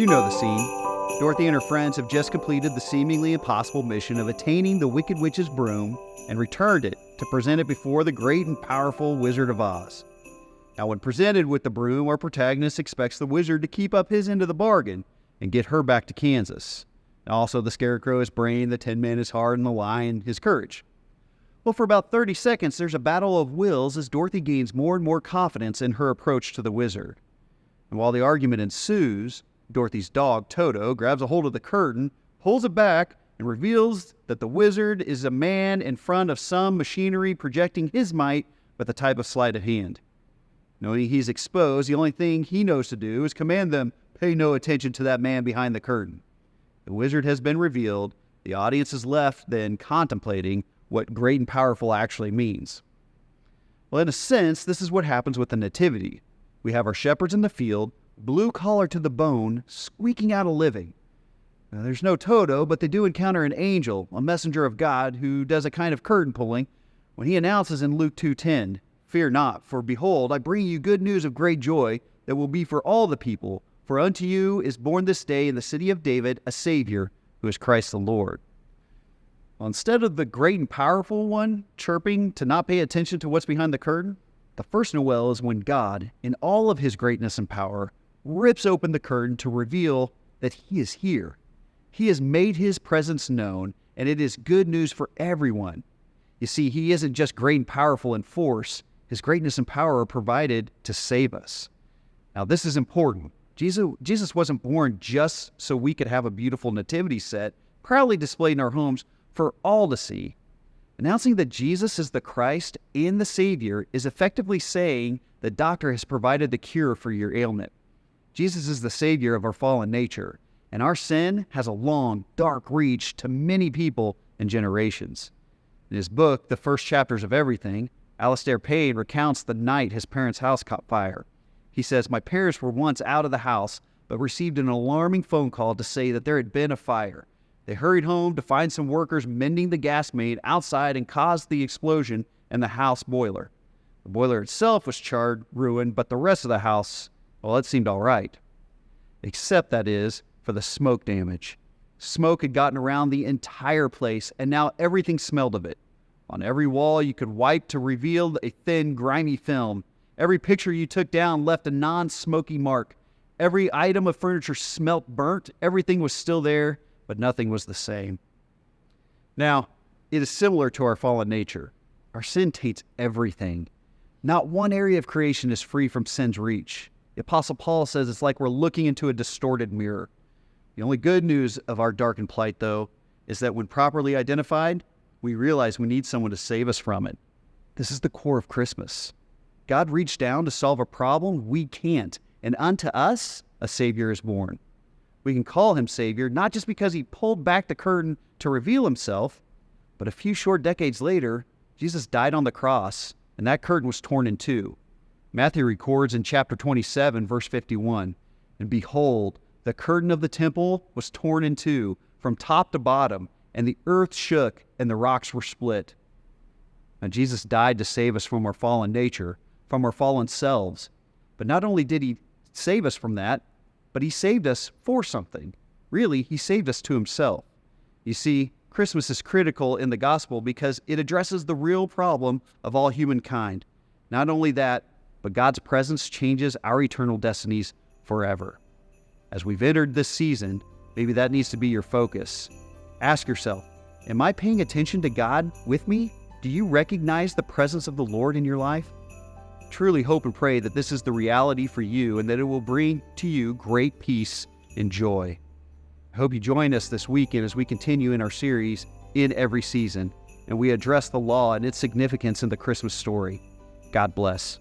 You know the scene. Dorothy and her friends have just completed the seemingly impossible mission of attaining the Wicked Witch's broom and returned it to present it before the great and powerful Wizard of Oz. Now, when presented with the broom, our protagonist expects the wizard to keep up his end of the bargain and get her back to Kansas. Now, also, the Scarecrow is brain, the Tin Man is heart, and the Lion his courage. Well, for about 30 seconds, there's a battle of wills as Dorothy gains more and more confidence in her approach to the wizard. And while the argument ensues, Dorothy's dog, Toto, grabs a hold of the curtain, pulls it back, and reveals that the wizard is a man in front of some machinery projecting his might with a type of sleight of hand. Knowing he's exposed, the only thing he knows to do is command them, pay no attention to that man behind the curtain. The wizard has been revealed. The audience is left then contemplating what great and powerful actually means. Well, in a sense, this is what happens with the Nativity. We have our shepherds in the field, blue collar to the bone, squeaking out a living. Now, there's no Toto, but they do encounter an angel, a messenger of God, who does a kind of curtain pulling when he announces in Luke 2:10, "Fear not, for behold, I bring you good news of great joy that will be for all the people. For unto you is born this day in the city of David a Savior, who is Christ the Lord." Well, instead of the great and powerful one chirping to not pay attention to what's behind the curtain, the first Noel is when God, in all of his greatness and power, rips open the curtain to reveal that he is here. He has made his presence known, and it is good news for everyone. You see, he isn't just great and powerful in force. His greatness and power are provided to save us. Now, this is important. Jesus wasn't born just so we could have a beautiful nativity set proudly displayed in our homes for all to see. Announcing that Jesus is the Christ and the Savior is effectively saying the doctor has provided the cure for your ailment. Jesus is the Savior of our fallen nature, and our sin has a long, dark reach to many people and generations. In his book, The First Chapters of Everything, Alistair Payne recounts the night his parents' house caught fire. He says, "My parents were once out of the house, but received an alarming phone call to say that there had been a fire. They hurried home to find some workers mending the gas main outside and caused the explosion in the house boiler. The boiler itself was charred, ruined, but the rest of the house, well, it seemed all right. Except, that is, for the smoke damage. Smoke had gotten around the entire place, and now everything smelled of it. On every wall you could wipe to reveal a thin, grimy film. Every picture you took down left a non-smoky mark. Every item of furniture smelt burnt. Everything was still there, but nothing was the same." Now, it is similar to our fallen nature. Our sin taints everything. Not one area of creation is free from sin's reach. The Apostle Paul says it's like we're looking into a distorted mirror. The only good news of our darkened plight, though, is that when properly identified, we realize we need someone to save us from it. This is the core of Christmas. God reached down to solve a problem we can't, and unto us a Savior is born. We can call him Savior not just because he pulled back the curtain to reveal himself, but a few short decades later, Jesus died on the cross, and that curtain was torn in two. Matthew records in chapter 27, verse 51, "And behold, the curtain of the temple was torn in two, from top to bottom, and the earth shook, and the rocks were split." Now, Jesus died to save us from our fallen nature, from our fallen selves. But not only did he save us from that, but he saved us for something. Really, he saved us to himself. You see, Christmas is critical in the gospel because it addresses the real problem of all humankind. Not only that, but God's presence changes our eternal destinies forever. As we've entered this season, maybe that needs to be your focus. Ask yourself, am I paying attention to God with me? Do you recognize the presence of the Lord in your life? Truly hope and pray that this is the reality for you and that it will bring to you great peace and joy. I hope you join us this weekend as we continue in our series, In Every Season, and we address the law and its significance in the Christmas story. God bless.